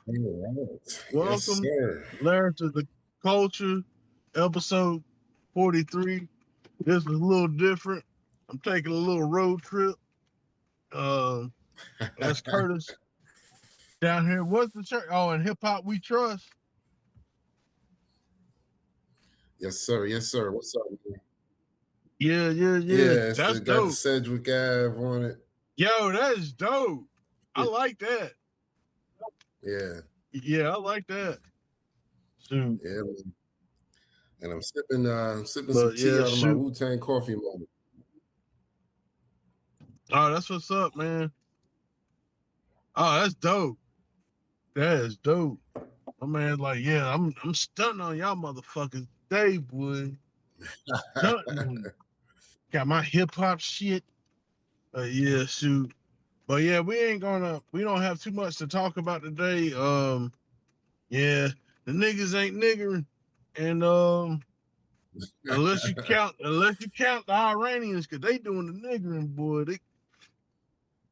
All right. Yes, Welcome, sir. Larry, to the Culture, episode 43. This is a little different. I'm taking a little road trip. Uh, that's Curtis down here. What's the church? Oh, and Hip Hop We Trust. Yes, sir. Yes, sir. What's up, man? Yeah. Yeah, it's That's got the dope. Sedgwick Ave on it. Yo, that is dope. I Yeah, like that. yeah, Yeah, I like that. Shoot. yeah, man. And I'm sipping some But tea yeah, out of my shoot. Wu-Tang coffee moment. Oh, that's what's up, man. Oh, that's dope. That is dope. My man, like, yeah, I'm stunting on y'all motherfuckers today, boy. Stunting on you. Got my hip hop shit. Yeah, shoot. But yeah, we don't have too much to talk about today. Yeah, the niggas ain't niggering. And unless you count the Iranians, cause they doing the niggering, boy.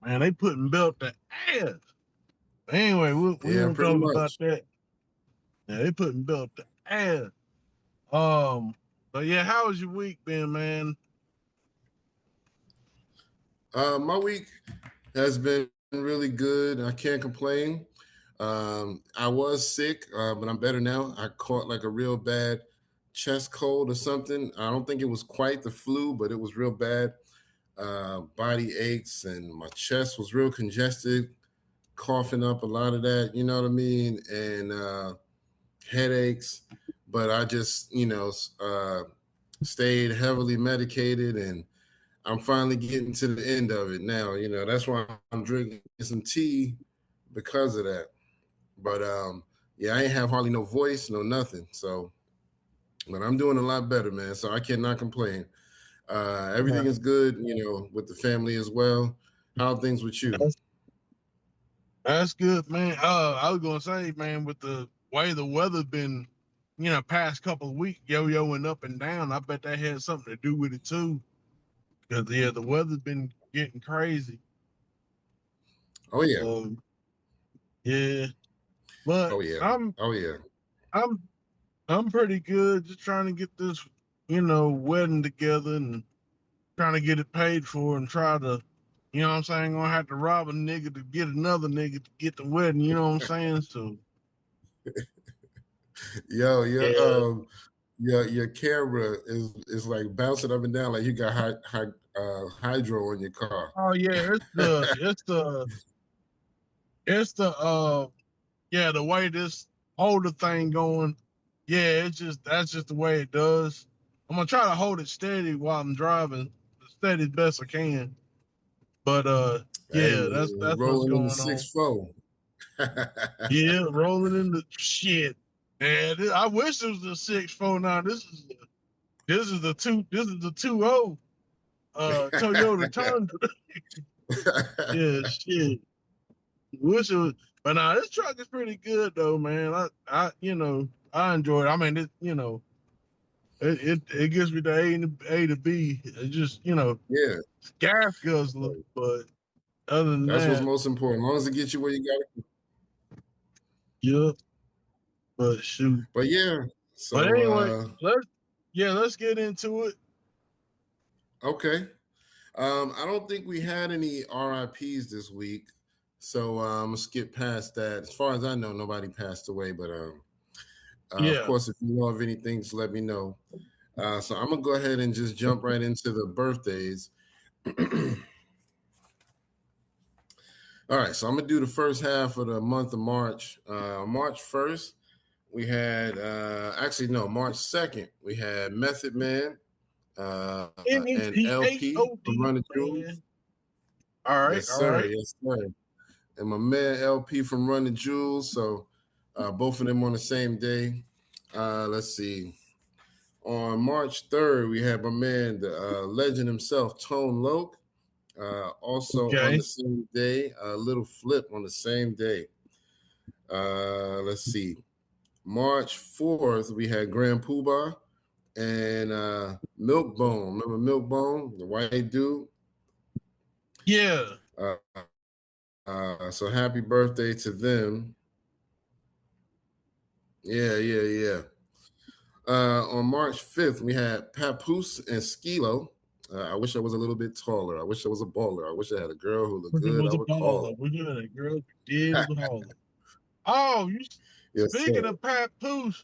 They putting belt to ass. Anyway, we Yeah, won't pretty talk about much. that. Yeah, they putting belt to ass. Um, but yeah, how was your week been, man? My week has been really good. I can't complain. I was sick, but I'm better now. I caught like a real bad chest cold or something. I don't think it was quite the flu, but it was real bad. Body aches and my chest was real congested, coughing up a lot of that, you know what I mean? And headaches. But I just, stayed heavily medicated and I'm finally getting to the end of it now. That's why I'm drinking some tea because of that. But yeah, I ain't have hardly no voice, no nothing. So, but I'm doing a lot better, man. So I cannot complain. Everything is good, with the family as well. How are things with you? That's, that's good, man. I was gonna say, man, with the way the weather's been, past couple of weeks, yo-yoing up and down, I bet that had something to do with it too. Because yeah, the weather's been getting crazy. Oh yeah, Um, yeah, but oh yeah, oh yeah. I'm I'm pretty good. Just trying to get this, wedding together and trying to get it paid for and try to, what I'm saying, gonna have to rob a nigga to get another nigga to get the wedding, you know what I'm saying? So Yo, yeah. your camera is like bouncing up and down like you got hydro on your car. Oh yeah, it's the yeah, the way this holder thing going. Yeah, that's just the way it does. I'm gonna try to hold it steady while I'm driving, steady as best I can. But Hey yeah, man, that's what's rolling in the going on. 6-4. Yeah, rolling in the shit. And I wish it was a 6-4 now. This is the 2-0 Toyota Tundra. Yeah, shit. Wish it was, but nah, this truck is pretty good though, man. I enjoy it. I mean, it gives me the A to B. It just, Yeah, gas guzzler, but other than that's what's that, most important. As long as it gets you where you got it. yeah. But shoot. But yeah, But so anyway, let's get into it. okay. I don't think we had any RIPS this week, so I'm gonna skip past that. As far as I know, nobody passed away, but of Yeah. course, if you know of anything, just let me know. So I'm gonna go ahead and just jump right into the birthdays. All right, so I'm gonna do the first half of the month of March. March 1st, we had actually no, March 2nd, we had Method Man and LP from MEPHOD, Run the Jewels. man. All right, Yes, all sir. right. Yes, sir. And my man LP from Run the Jewels. So both of them on the same day. Let's see. On March 3rd, we had my man, the legend himself, Tone Loc. Also on Okay. the same day, Little Flip on the same day. Let's see. March 4th, we had Grand Poobah and Milk Bone. Remember Milk Bone, the white dude? Yeah. So happy birthday to them. Yeah, yeah, yeah. On March 5th, we had Papoose and Skilo. I wish I was a little bit taller. I wish I was a baller. I wish I had a girl who looked It good. I was a would call baller. We knew that girl did was a baller. Oh, you Yes, speaking sir. of Papoose,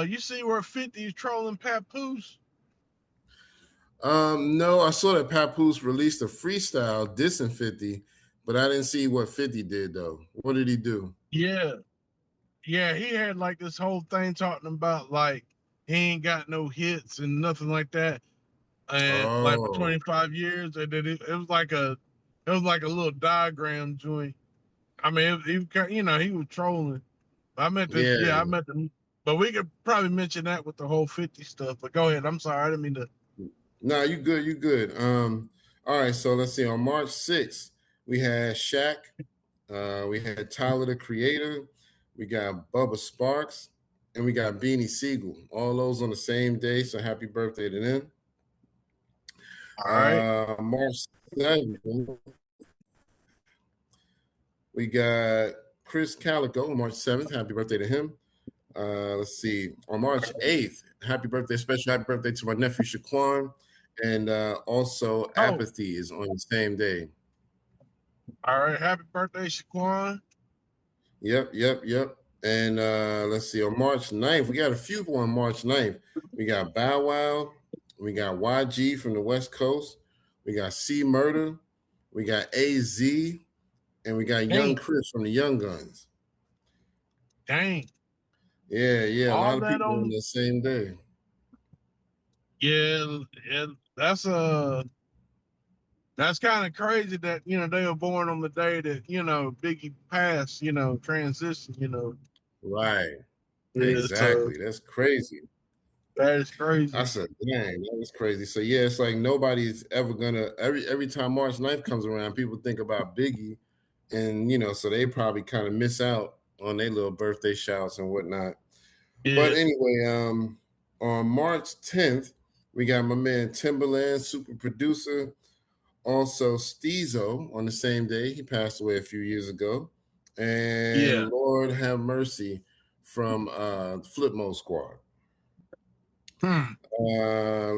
you see where 50 is trolling Papoose? No, I saw that Papoose released a freestyle dissing 50, but I didn't see what 50 did though. What did he do? Yeah. Yeah, he had like this whole thing talking about like he ain't got no hits and nothing like that. And like for Oh, 25 years, and then it was like a little diagram joint. I mean, he was trolling. yeah. I meant to, but we could probably mention that with the whole 50 stuff. But go ahead. I'm sorry, I didn't mean to. Nah, you good, you good. All right, so let's see. On March 6th, we had Shaq, we had Tyler the Creator, we got Bubba Sparks, and we got Beanie Siegel. All those on the same day. So happy birthday to them. All right. March 7th, we got Chris Calico, March 7th. Happy birthday to him. Let's see. On March 8th, special happy birthday to my nephew Shaquan. And also Oh, Apathy is on the same day. all right. Happy birthday, Shaquan. Yep, yep, yep. And let's see. On March 9th, we got a few on March 9th. We got Bow Wow. We got YG from the West Coast. We got C Murder. We got AZ. And we got Young Dang, Chris from the Young Guns. dang. Yeah, yeah. A All lot of that people on on. the same day. Yeah, yeah. That's kind of crazy that they were born on the day that Biggie passed. Transition. Right. Yeah. So Exactly. That's crazy. that is I crazy. said, dang, that was crazy. So yeah, it's like nobody's ever gonna every time March 9th comes around, people think about Biggie, and so they probably kind of miss out on their little birthday shouts and whatnot. But Yeah, anyway, on March 10th, we got my man Timberland, super producer, also Steezo on the same day. He passed away a few years ago. yeah. And Lord have mercy from Flip Mode Squad. Hmm.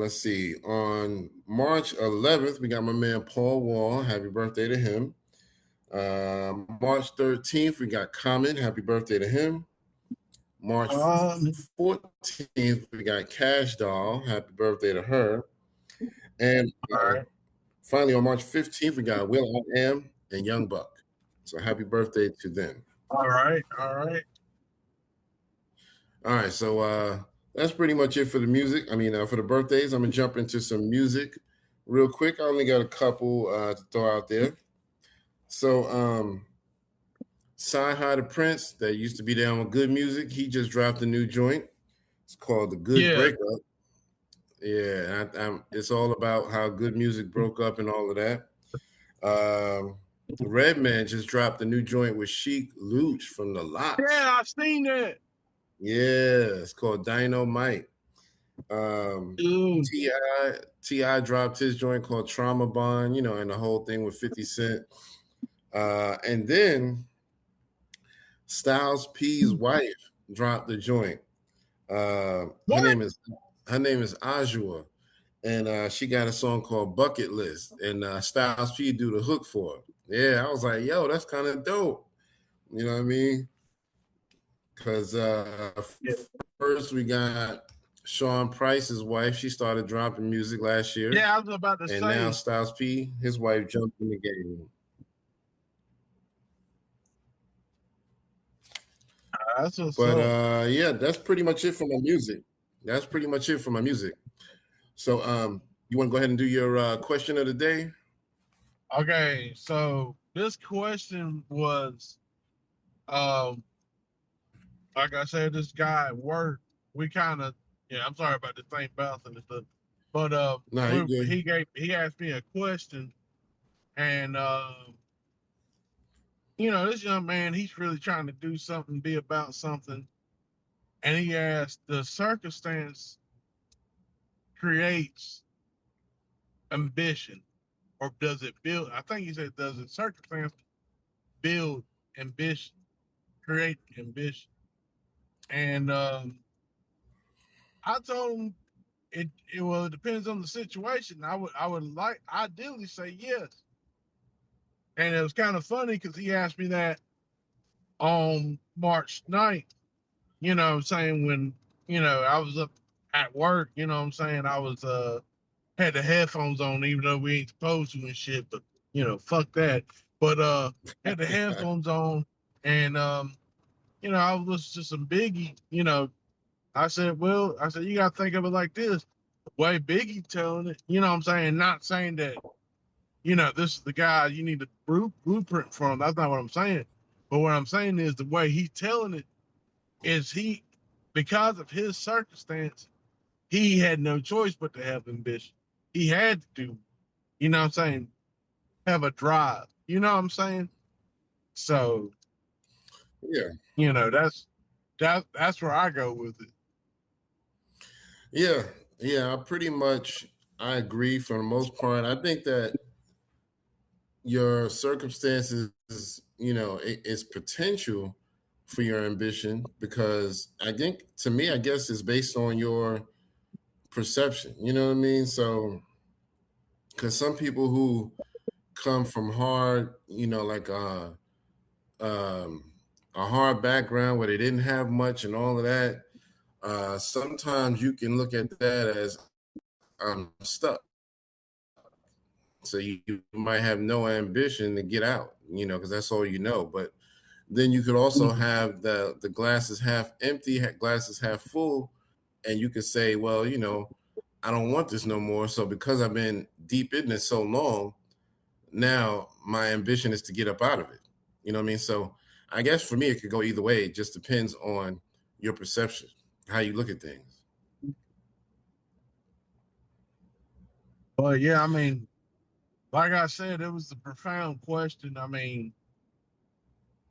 Let's see. On March 11th, we got my man Paul Wall. Happy birthday to him. March 13th, we got Common. Happy birthday to him. March Um. 14th, we got Cash Doll. Happy birthday to her. And All right. finally, on March 15th, we got Will I Am and Young Buck. So happy birthday to them. All right. All right. All right, so that's pretty much it for the music. I mean, for the birthdays, I'm gonna jump into some music real quick. I only got a couple to throw out there. So, Sci-Hi the Prince, that used to be down with Good Music, he just dropped a new joint. It's called The Good Yeah. Breakup. Yeah, it's all about how good music broke up and all of that. Um, Redman just dropped a new joint with Chic Luch from the Lots. Yeah. I've seen that. Yeah, it's called Dynamite. Um, Dude. Ti dropped his joint called Trauma Bond, and the whole thing with 50 Cent. And then Styles P's wife dropped the joint. Uh, her What? name is her name is Ajua, and she got a song called Bucket List, and Styles P do the hook for her. Yeah, I was like, yo, that's kind of dope. You know what I mean? Because Yeah. first we got Sean Price's wife. She started dropping music last year, Yeah. I was about to and now say. Styles P, his wife, jumped in the game. That's what's But up. yeah, that's pretty much it for my music. That's pretty much it for my music. So you want to go ahead and do your question of the day? Okay. So this question was, um, like I said, this guy at work. We kind of. Yeah. I'm sorry about the thing bouncing and stuff. But Nah, you good. he asked me a question, and this young man, he's really trying to do something, be about something. And he asked, the circumstance creates ambition, or does it build? I think he said, does the circumstance build ambition, create ambition? And I told him it depends on the situation. I would like ideally say yes. And it was kind of funny because he asked me that on March 9th, what I'm saying, when, I was up at work, what I'm saying, I was had the headphones on even though we ain't supposed to and shit, but fuck that. But had the headphones on and I was listening to some Biggie, I said, you gotta think of it like this. The way Biggie telling it, what I'm saying, not saying that, this is the guy you need a blueprint from. That's not what I'm saying. But what I'm saying is the way he's telling it is because of his circumstance, he had no choice but to have ambition. He had to do, what I'm saying, have a drive. You know what I'm saying? So, Yeah, that's where I go with it. yeah, yeah. I agree for the most part. I think that your circumstances, it's potential for your ambition because I think, to me, I guess it's based on your perception. You know what I mean? So, because some people who come from hard, like um, a hard background where they didn't have much and all of that, sometimes you can look at that as I'm stuck. So you might have no ambition to get out, because that's all you know. But then you could also Mhm. have the glass is half empty, glass is half full, and you could say, well, I don't want this no more. So because I've been deep in this so long, now my ambition is to get up out of it. You know what I mean? So I guess for me, it could go either way. It just depends on your perception, how you look at things. But yeah, I mean, like I said, it was a profound question.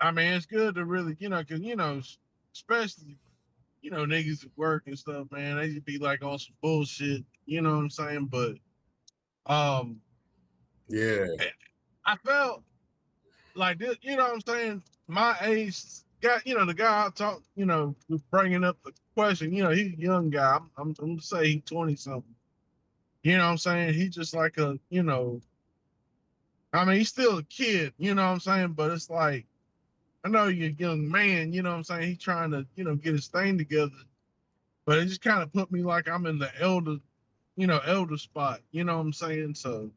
It's good to really, because especially niggas at work and stuff, man, they just be like on some bullshit. You know what I'm saying? But um, Yeah, I felt like this. You know what I'm saying? My age guy, the guy I talked, was bringing up the question. He's a young guy. I'm gonna say he's 20 something. You know what I'm saying? He just like he's still a kid. You know what I'm saying? But it's like, I know you're a young man, you know what I'm saying? He's trying to, get his thing together. But it just kind of put me like I'm in the elder spot, you know what I'm saying? So,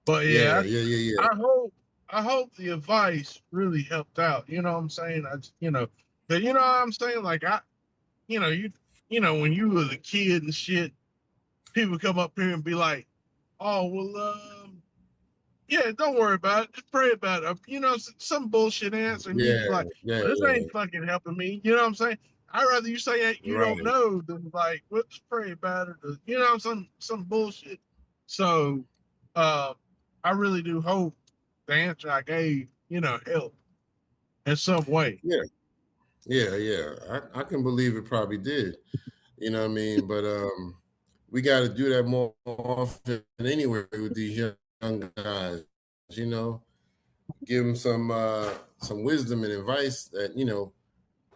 but yeah, yeah, yeah, yeah, yeah, I hope the advice really helped out, you know what I'm saying? But you know what I'm saying? Like you know, you, when you was a kid and shit, people come up here and be like, oh, well, yeah, don't worry about it. Just pray about it. Some bullshit answer, and you yeah, be like, yeah, well, this yeah. ain't fucking helping me. You know what I'm saying? I'd rather you say that you don't Right. know than like, let's pray about it. Or, some bullshit. So, uh, I really do hope the answer I gave, helped in some way. Yeah, yeah, yeah. I can believe it probably did. You know what I mean? But we got to do that more often anyway with these young guys. You know, give them some wisdom and advice that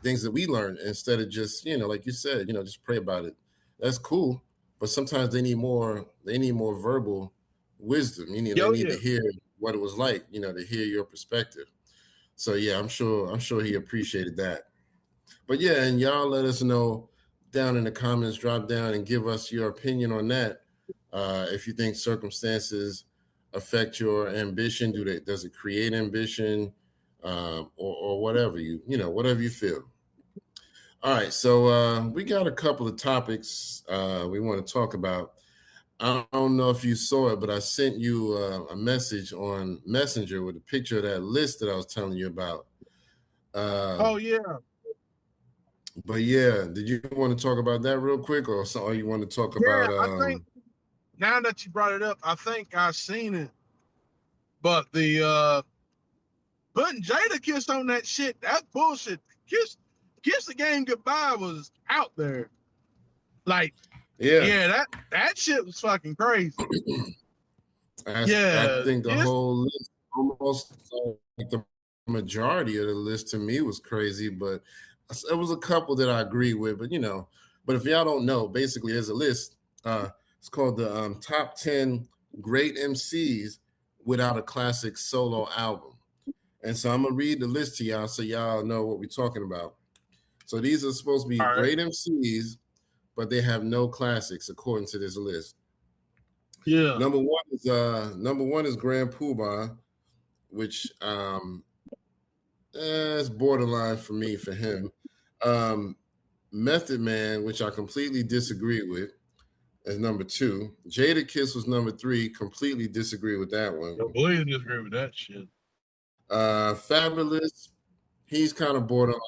things that we learn instead of just like you said, just pray about it. That's cool, but sometimes they need more. They need more verbal wisdom. They Yo, need yeah. to hear what it was like. To hear your perspective. So yeah, I'm sure he appreciated that. But yeah, and y'all let us know down in the comments. Drop down and give us your opinion on that. If you think circumstances affect your ambition, does it create ambition, or whatever whatever you feel. All right, so we got a couple of topics we want to talk about. I don't know if you saw it, but I sent you a message on Messenger with a picture of that list that I was telling you about. Oh, Um, yeah. but yeah, did you want to talk about that real quick, or you want to talk Yeah, about? I think now that you brought it up, I think I seen it. But the putting Jada Kiss on that shit, that bullshit. Kiss the game goodbye was out there. Like, Yeah, yeah, that shit was fucking crazy. I Yeah, think the Kiss. whole list, almost like the majority of the list, to me was crazy. But It was a couple that I agree with, but but if y'all don't know, basically there's a list. It's called the top 10 great MCs without a classic solo album. And so I'm gonna read the list to y'all so y'all know what we're talking about. So these are supposed to be All right. great MCs, but they have no classics according to this list. Yeah. Number one is Grand Poobah, which it's borderline for me for him. Um, Method Man, which I completely disagree with, as number two. Jada Kiss was number three. Completely disagree with that one. Completely disagree with that shit. Fabulous, he's kind of borderline.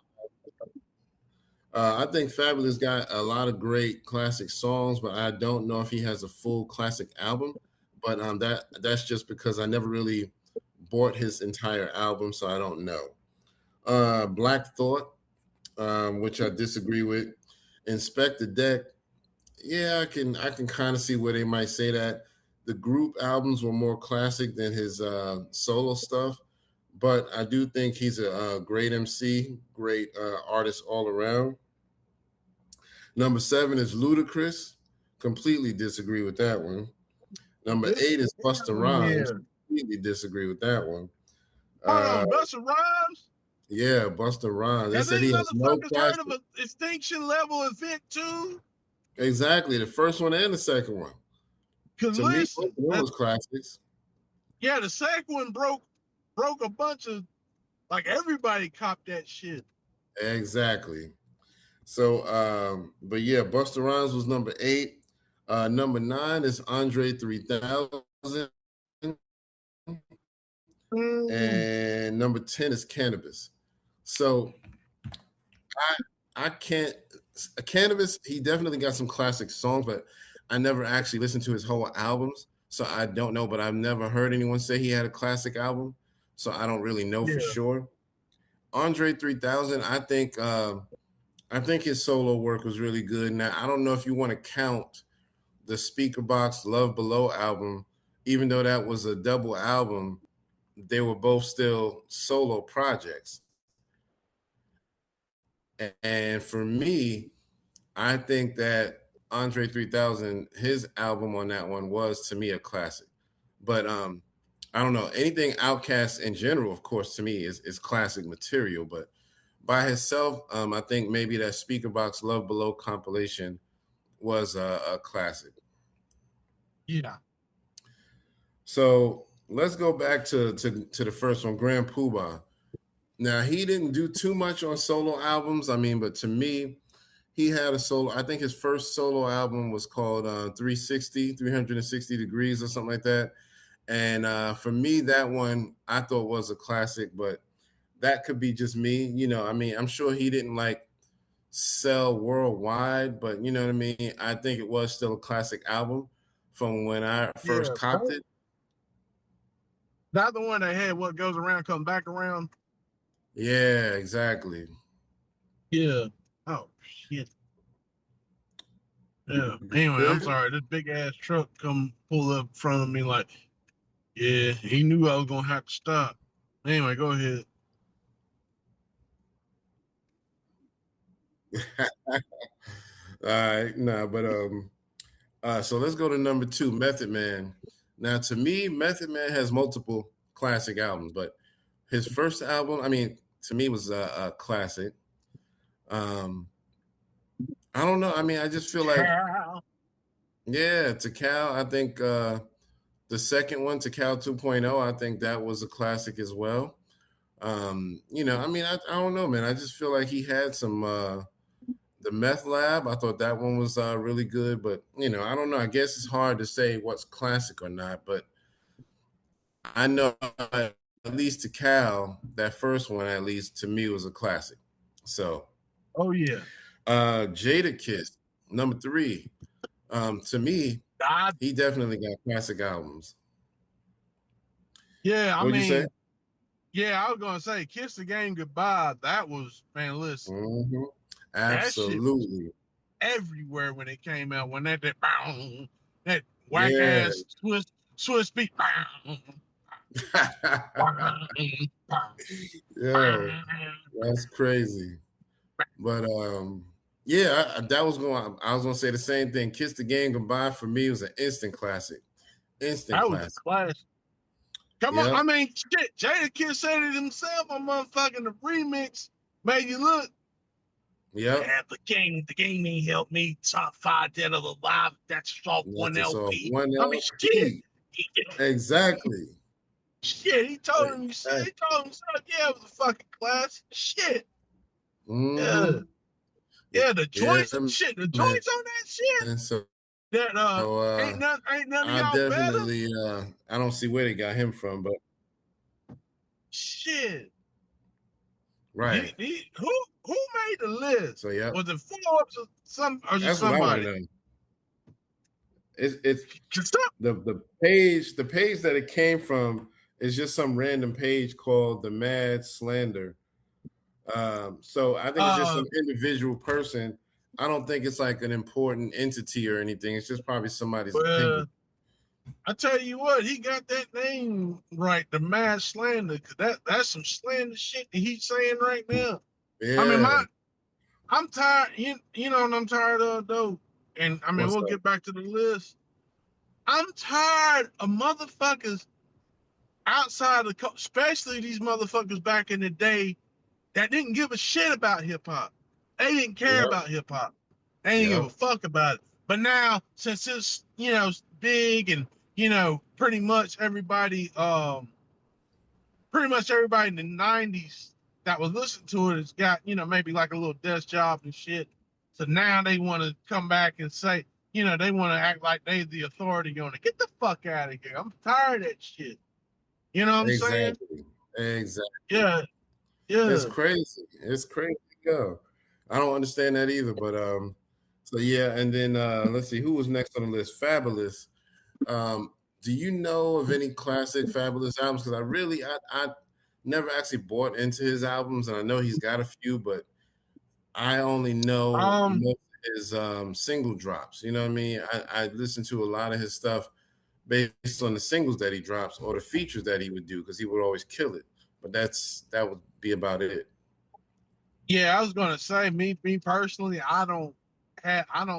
I think Fabulous got a lot of great classic songs, but I don't know if he has a full classic album. But that's just because I never really bought his entire album, so I don't know. Black Thought, which I disagree with. Inspect the Deck, yeah, I can kind of see where they might say that. The group albums were more classic than his solo stuff, but I do think he's a great MC, great artist all around. Number seven is Ludacris. Completely disagree with that one. Number eight is Busta Rhymes. Yeah. Completely disagree with that one. Hold Uh, on, Busta Rhymes? yeah, Busta Rhymes. They Have said these he has no motherfuckers heard of classic. an extinction level event too? Exactly, the first one and the second one. Cause To me, both listen, of them was classics. yeah, the second one broke a bunch of, like, everybody copped that shit. Exactly. So, but yeah, Busta Rhymes was number eight. Number nine is Andre 3000. Mm, And number 10 is Cannabis. So I can't Cannabis, he definitely got some classic songs, but I never actually listened to his whole albums. So I don't know, but I've never heard anyone say he had a classic album. So I don't really know for yeah, sure. Andre 3000, I think his solo work was really good. Now I don't know if you want to count the Speaker Box Love Below album, even though that was a double album, they were both still solo projects. And for me, I think that Andre 3000, his album on that one was to me a classic. But I don't know. Anything Outcast in general, of course, to me is classic material. But by himself, I think maybe that Speaker Box Love Below compilation was a classic. yeah, So let's go back to the first one, Grand Poobah. Now he didn't do too much on solo albums. I mean, but to me, he had a solo. I think his first solo album was called 360 Degrees or something like that. And for me, that one I thought was a classic, but that could be just me. I mean, I'm sure he didn't like sell worldwide, but you know what I mean? I think it was still a classic album from when I first yeah. copped it. Not the one that had what goes around come back around. Yeah, exactly. Yeah. Oh shit. Yeah. You Anyway, I'm good? sorry. This big ass truck come pull up in front of me like, yeah, he knew I was gonna have to stop. Anyway, go ahead. All right, nah, but so let's go to number two, Method Man. Now, to me, Method Man has multiple classic albums, but his first album, I mean, to me, was a classic. Um, I don't know. I mean, I just feel like, Cal. yeah, to Cal, I think the second one, to Cal 2.0, I think that was a classic as well. I mean, I don't know, man. I just feel like he had some. The Meth Lab, I thought that one was really good, but I don't know. I guess it's hard to say what's classic or not, but I know at least to Cal, that first one at least to me was a classic. So, Oh yeah. Jada Kiss, number three. To me, I he definitely got classic albums. yeah, I What'd you say? mean, yeah, I was gonna say Kiss the Game Goodbye. That was, man, listen, Hmm. that shit was Absolutely. everywhere when it came out. When that whack Yeah. ass Swiss beat. Yo, that's crazy. But yeah, that was going. I was gonna say the same thing. Kiss the Game Goodbye for me was an instant classic. Instant That was a classic. classic. Come on, I Yep. mean, shit. Jada said it himself on motherfucking the remix. Made you look. Yep. Yeah, the game ain't helped me. Top 5 dead or alive. That's off one That's just off LP. one I mean, shit. LP. Exactly. Shit, he told him. Exactly. He told him, son, yeah, it was a fucking class. Shit, yeah, Mm-hmm. yeah. The Yeah, joints, shit. The man. joints on that shit. And so That uh ain't none of I y'all better. definitely I don't see where they got him from, but Shit. right. Who made the list? So yeah, Was it Forbes or just that's what I want somebody? to know. It's 'Cause the page that it came from is just some random page called the Mad Slander. So I think it's just some individual person. I don't think it's like an important entity or anything. It's just probably somebody's opinion. well, I tell you what, he got that name right, the Mad Slander. 'Cause that's some slander shit that he's saying right now. I mean, Yeah. I'm tired. You know what I'm tired of though, and I mean What's we'll up? get back to the list. I'm tired of motherfuckers outside of, especially these motherfuckers back in the day that didn't give a shit about hip hop. They didn't care Yep. about hip hop. They didn't give a Yep. fuck about it. But now, since it's big and pretty much everybody in the '90s that was listening to it has got maybe like a little desk job and shit. So now they want to come back and say they want to act like they the authority on it. Get the fuck out of here. I'm tired of that shit. You know what I'm saying? Exactly. Exactly. Yeah, It's yeah. crazy. It's crazy. Go. I don't understand that either. But so yeah, and then let's see who was next on the list. Fabulous. Um, do you know of any classic Fabulous albums? Because I never actually bought into his albums, and I know he's got a few, but I only know Um, most of his single drops. You know what I mean? I listen to a lot of his stuff based on the singles that he drops or the features that he would do because he would always kill it. But that would be about it. yeah, I was gonna say me personally, I don't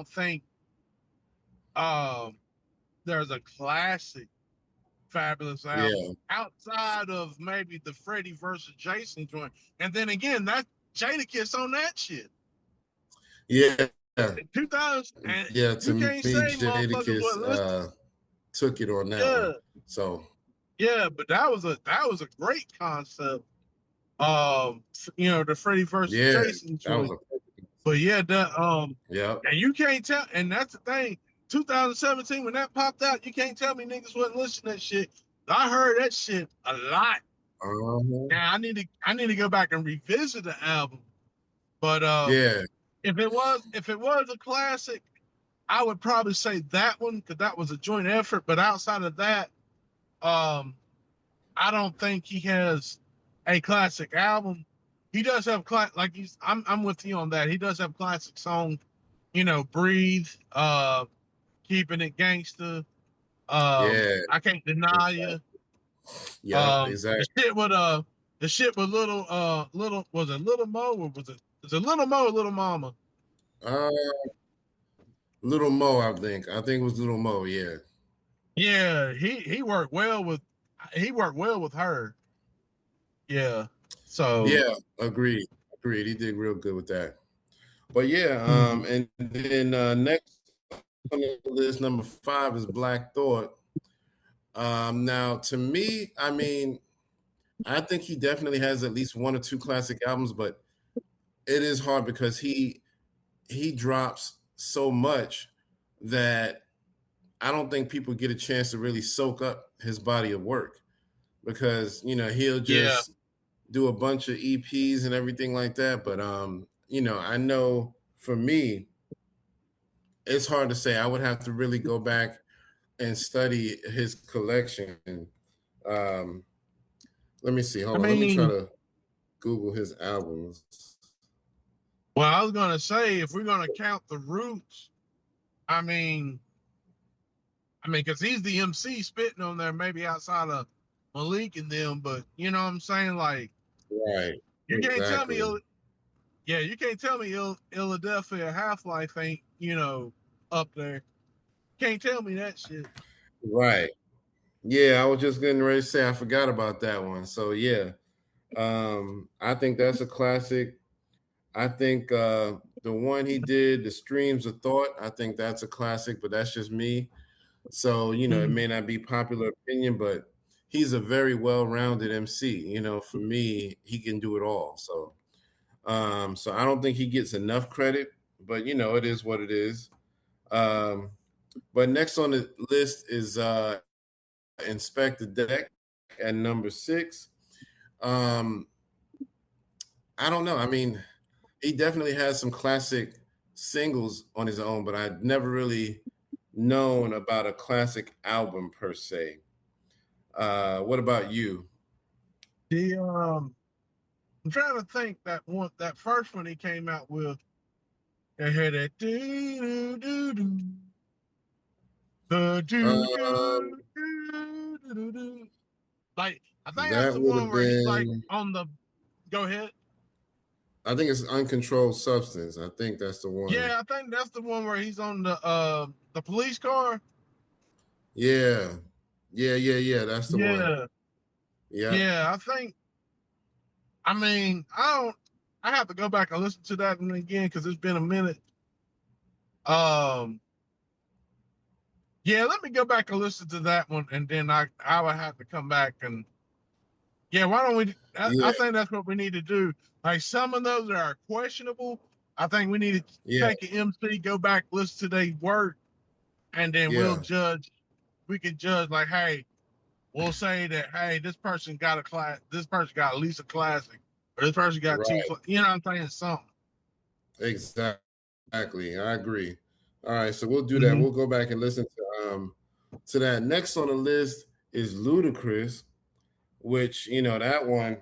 think um there's a classic Fabulous album Yeah, outside of maybe the Freddie versus Jason joint. And then again, that Jadakiss on that shit. yeah, 2000, and yeah. you To can't me, say motherfuckers Jadakiss wasn't listening. took it on that Yeah, one. So yeah, but that was a great concept. Um, the Freddie versus yeah, Jason that was joint. a But yeah, that yeah. and you can't tell, and that's the thing. 2017 when that popped out, you can't tell me niggas wasn't listening to that shit. I heard that shit a lot. Uh-huh. Now I need to go back and revisit the album. But Yeah, if it was a classic, I would probably say that one because that was a joint effort. But outside of that, um, I don't think he has a classic album. He does have like I'm with you on that. He does have classic songs, Breathe, Keeping It Gangster, yeah, I Can't Deny You. yep, The exactly. shit with little was it Little Mo or was it Little Mo or Little Mama? Uh, Little Mo, I think. I think it was Little Mo. Yeah, Yeah, he worked well with her. Yeah. So yeah. Agreed. Agreed. He did real good with that. But yeah, mhm. and then next on the list, number 5 is Black Thought. Now, to me, I mean, I think he definitely has at least one or two classic albums, but it is hard because he drops so much that I don't think people get a chance to really soak up his body of work because he'll Yeah. just do a bunch of EPs and everything like that. But I know for me, it's hard to say. I would have to really go back and study his collection. Um, let me see. I Hold on. Let me try mean, to Google his albums. well, I was gonna say if we're gonna count the roots, I mean, because he's the MC spitting on there, maybe outside of Malik and them, but you know what I'm saying? Like, Right. you can't tell me Exactly. Yeah, you can't tell me Philadelphia Half Life ain't up there. Can't tell me that shit. Right. Yeah, I was just getting ready to say I forgot about that one. So yeah, I think that's a classic. I think the one he did, the Streams of Thought, I think that's a classic, but that's just me. So, it Mhm. may not be popular opinion, but he's a very well-rounded MC. For me, he can do it all. So I don't think he gets enough credit, but it is what it is. Um, but next on the list is Inspect the Deck at number 6. Um, I don't know. I mean, he definitely has some classic singles on his own, but I'd never really known about a classic album per se. What about you? The I'm trying to think that first one he came out with. They had that do do do do Um, do do do do. Like I think that's that the would one have where he's like been, on the. Go ahead. I think it's Uncontrolled Substance. I think that's the one. Yeah, I think that's the one where he's on the police car. Yeah. Yeah. That's the one. Yeah, Yep. yeah. I think. I mean, I don't. I have to go back and listen to that one again because it's been a minute. Um, yeah, let me go back and listen to that one, and then I would have to come back and yeah. Why don't we? I Yeah. think that's what we need to do. Like some of those that are questionable. I think we need to Yeah. take an MC, go back, listen to their work, and then we'll Yeah. judge. We can judge like, hey, we'll say that hey, this person got a class, this person got at least a classic, or this person got two. Right. You know what I'm saying? Something. Exactly. I agree. All right. So we'll do that. Mm-hmm. We'll go back and listen to that. Next on the list is Ludacris, which, that one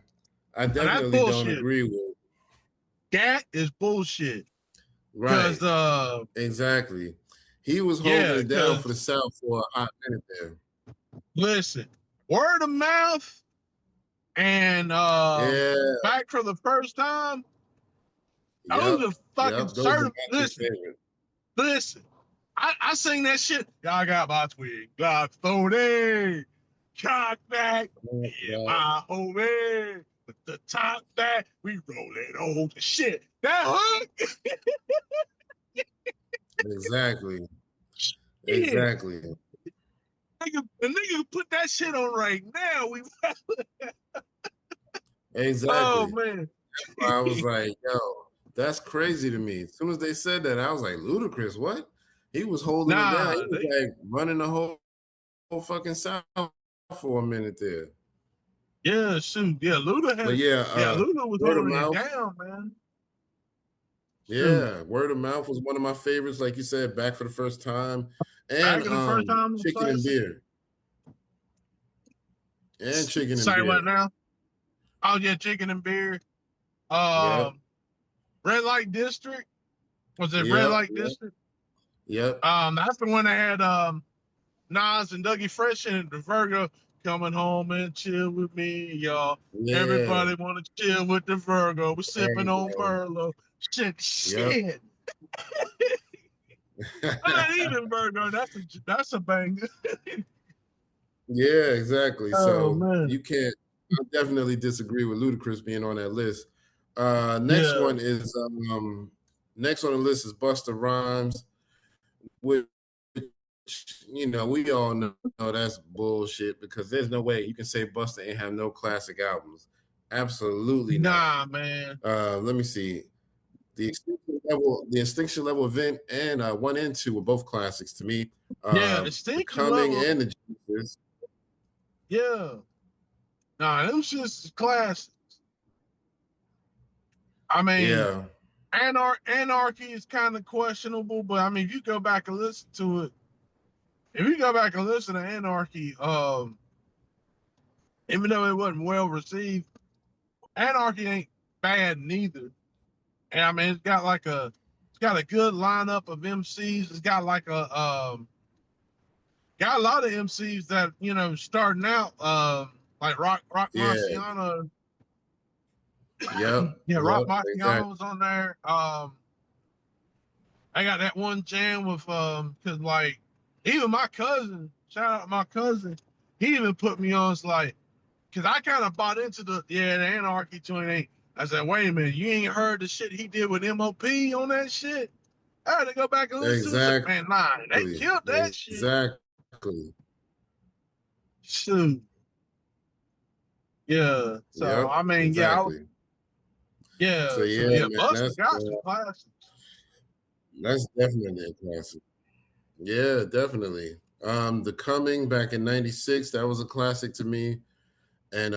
I And that's definitely don't bullshit. agree with. That is bullshit. Cause Right. Exactly. He was holding yeah, it down for the cause South for a hot minute there. listen, word of mouth and Yeah. back for the first time, those Yep. are fucking Yep. Those are certain my two listen, favorites. listen. I sing that shit. Y'all got my twin, got 30, cock back, yeah, Yeah, my homie. With the top back, we rolling on the shit. That hook, exactly. shit. Exactly. The nigga put that shit on right now. We oh Exactly. man. I was like, yo, that's crazy to me. As soon as they said that, I was like, Ludacris, what? He was holding it down. He Nah, was like running the whole fucking South for a minute there. yeah, shoot. But yeah, Luda was word of holding it mouth. down, man. Shoot. Yeah, word of mouth was one of my favorites. Like you said, back for the first time, and Back in the first time was chicken and classic. beer, and chicken and Say beer. what now? Oh yeah, chicken and beer. Yep, Um Red Light District. Was it Red yep, Light yep, District? yep. That's the one that had Nas and Dougie Fresh in it, the Virgo coming home and chill with me, y'all. Yeah, Everybody wanna chill with the Virgo. We're there sipping you on go. Merlot. Shit, Yep. shit. Not even Virgo. That's a banger. Yeah, exactly. Oh So man. you can't. I definitely disagree with Ludacris being on that list. Next Yeah. one is next on the list is Busta Rhymes, which we all know that's bullshit because there's no way you can say Busta ain't have no classic albums. Absolutely not. Nah, man. Let me see. The Extinction Level event and one and two were both classics to me. Yeah, The distinction Coming level. and the Jesus. Yeah. Nah, them shit's class. I mean, Yeah, anarchy is kind of questionable, but I mean, if you go back and listen to it, if you go back and listen to Anarchy, even though it wasn't well received, Anarchy ain't bad neither. And I mean, it's got a good lineup of MCs. It's got like got a lot of MCs that starting out, like Rock yeah, Marciano. Yep. Yeah, Rock Yep. Exactly. Marciano's on there. I got that one jam with cause like even my cousin, shout out my cousin, he even put me on. It's like, cause I kind of bought into the Anarchy joint. Ain't I said, wait a minute, you ain't heard the shit he did with MOP on that shit? I had to go back and listen to it. Said, Exactly. man, nah, they killed that shit. Exactly. Shoot, yeah. So Yep. I mean, Exactly. So so yeah, yeah, man, Buster got some classics. that's definitely a classic. Yeah, definitely. The Coming back in '96, that was a classic to me. And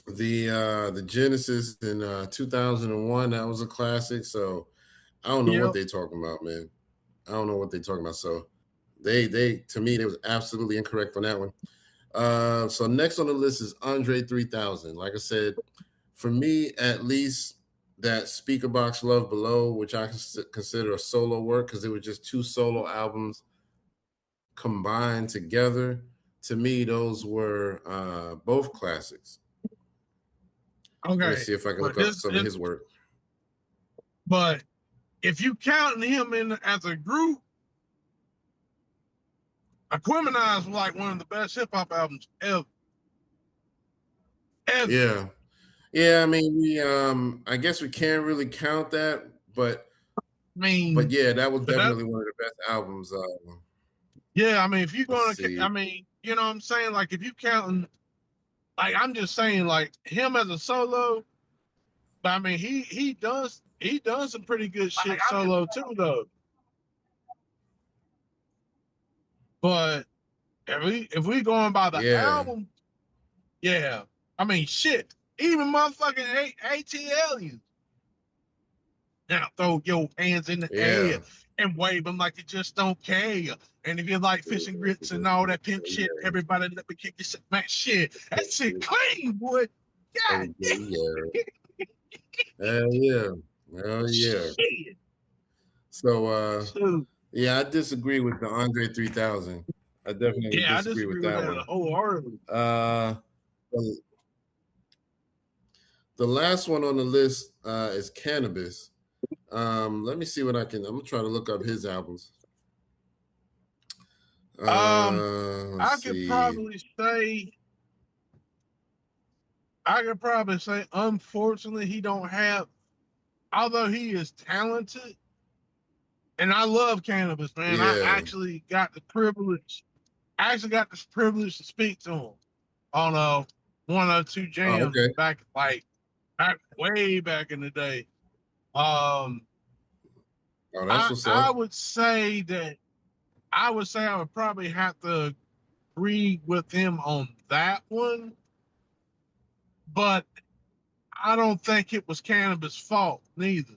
the Genesis in 2001, that was a classic. So I don't know what Yep. they're talking about, man. I don't know what they're talking about. So they to me, they was absolutely incorrect on that one. So next on the list is Andre 3000. Like I said, for me at least, that Speaker Box Love Below, which I consider a solo work because it was just two solo albums combined together. To me, those were both classics. Let me Okay. see if I can But look up some of his work. but if you count him in as a group, Aquemini was like one of the best hip hop albums ever. Ever. Yeah, yeah. I mean, we I guess we can't really count that, I but mean, yeah, that was but that, definitely one of the best albums. yeah, I mean, if you're Let's gonna, see. I mean, you know what I'm saying? Like, if you counting, like, I'm just saying, like, him as a solo, but I mean, he does some pretty good shit solo too, though. But if we going by the Yeah, album, yeah, I mean, shit, even motherfucking ATL. Now throw your hands in the air yeah, and wave them like you just don't care. And if you like fish and grits and all that pimp shit, everybody let me kick your shit. Man, shit, that shit clean, boy. God yeah. Hell yeah, hell yeah. shit. So So, yeah, I disagree with the Andre 3000. I definitely yeah, I disagree with disagree with that that one. wholeheartedly. Uh, the the last one on the list is Cannabis. Let me see what I can. I'm gonna try to look up his albums. Um, Let's I could see. probably say, unfortunately, he don't have. Although he is talented, and I love cannabis, man. Yeah. I actually got the privilege to speak to him on 102 Oh, Jam okay. back way back in the day. Um, Oh, that's I what's I up. would say that I would probably have to agree with him on that one, but I don't think it was cannabis' fault neither.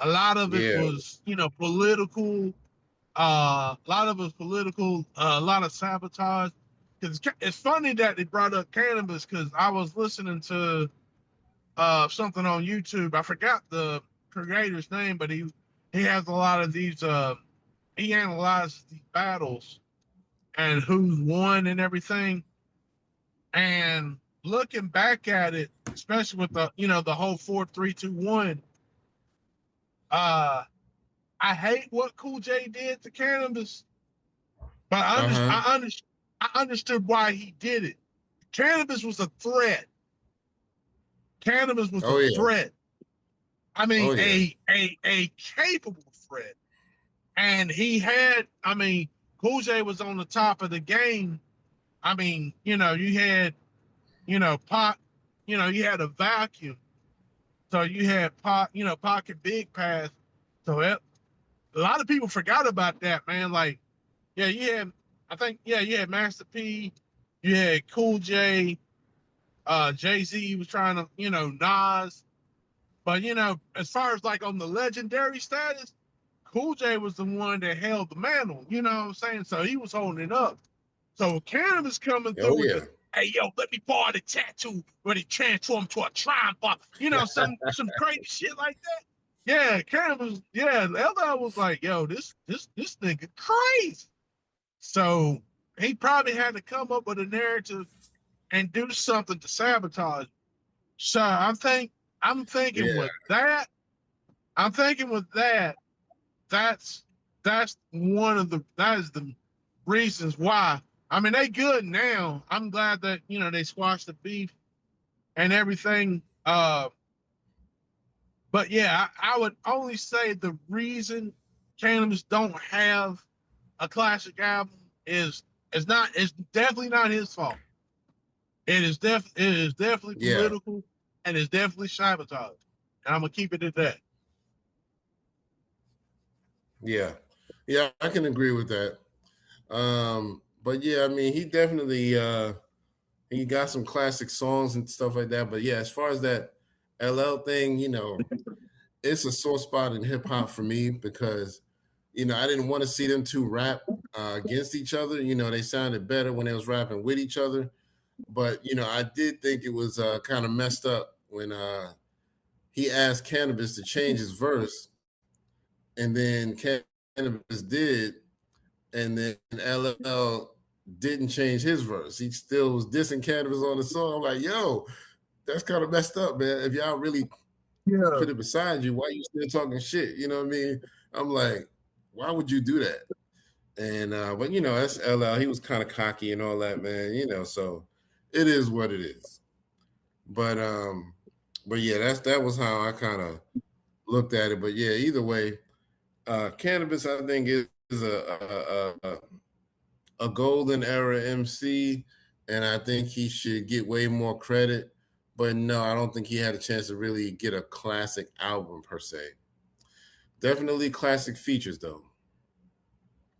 A lot of it Yeah. was, political. A lot of it was political. A lot of sabotage. Because it's funny that they brought up cannabis because I was listening to something on YouTube. I forgot the creator's name, but he has a lot of these. He analyzes these battles and who's won and everything. And looking back at it, especially with the whole 4-3-2-1. Uh, I hate what Cool J did to cannabis, but Uh huh. I understood why he did it. Cannabis was a threat. Cannabis was a Oh yeah. threat. I mean, Oh yeah. a capable threat. And I mean, Cool J was on the top of the game. I mean, you had, pot, you had a vacuum. So you had Pocket Big Pass. So a lot of people forgot about that, man. Like, yeah, you had Master P, you had Cool J, Jay-Z was trying to, Nas. But as far as like on the legendary status, Cool J was the one that held the mantle. You know what I'm saying? So he was holding it up. So Canada's coming Oh through with yeah. the, hey yo, let me borrow the tattoo when he transformed to a triumph. Some crazy shit like that. Yeah, Canada's LL was like, yo, this nigga crazy. So he probably had to come up with a narrative and do something to sabotage. So I'm thinking Yeah, with that, I'm thinking with that, that's that's one of the that is the reasons why. I mean, they good now. I'm glad that they squashed the beef and everything. But yeah, I would only say the reason Cannabis don't have a classic album is definitely not his fault. It is definitely yeah, political and it's definitely sabotage. And I'm gonna keep it at that. yeah, yeah. I can agree with that. But yeah, I mean, he definitely he got some classic songs and stuff like that. But yeah, as far as that LL thing, it's a sore spot in hip hop for me because I didn't want to see them two rap against each other. They sounded better when they was rapping with each other. But I did think it was kind of messed up when he asked Cannabis to change his verse, and then Cannabis did, and then LL didn't change his verse. He still was dissing Cannabis on the song. I'm like, yo, that's kind of messed up, man. If y'all really Yeah. put it beside you, why you still talking shit? You know what I mean? I'm like, why would you do that? And but that's LL. He was kind of cocky and all that, man. So it is what it is. But yeah, that was how I kind of looked at it. But yeah, either way, Cannabis I think is a golden era MC, and I think he should get way more credit. But no, I don't think he had a chance to really get a classic album per se. Definitely classic features though.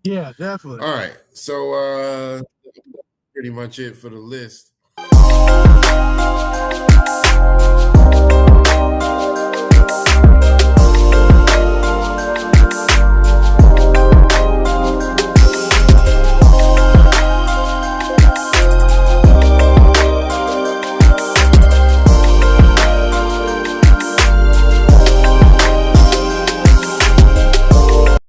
Yeah, definitely. All right, so pretty much it for the list.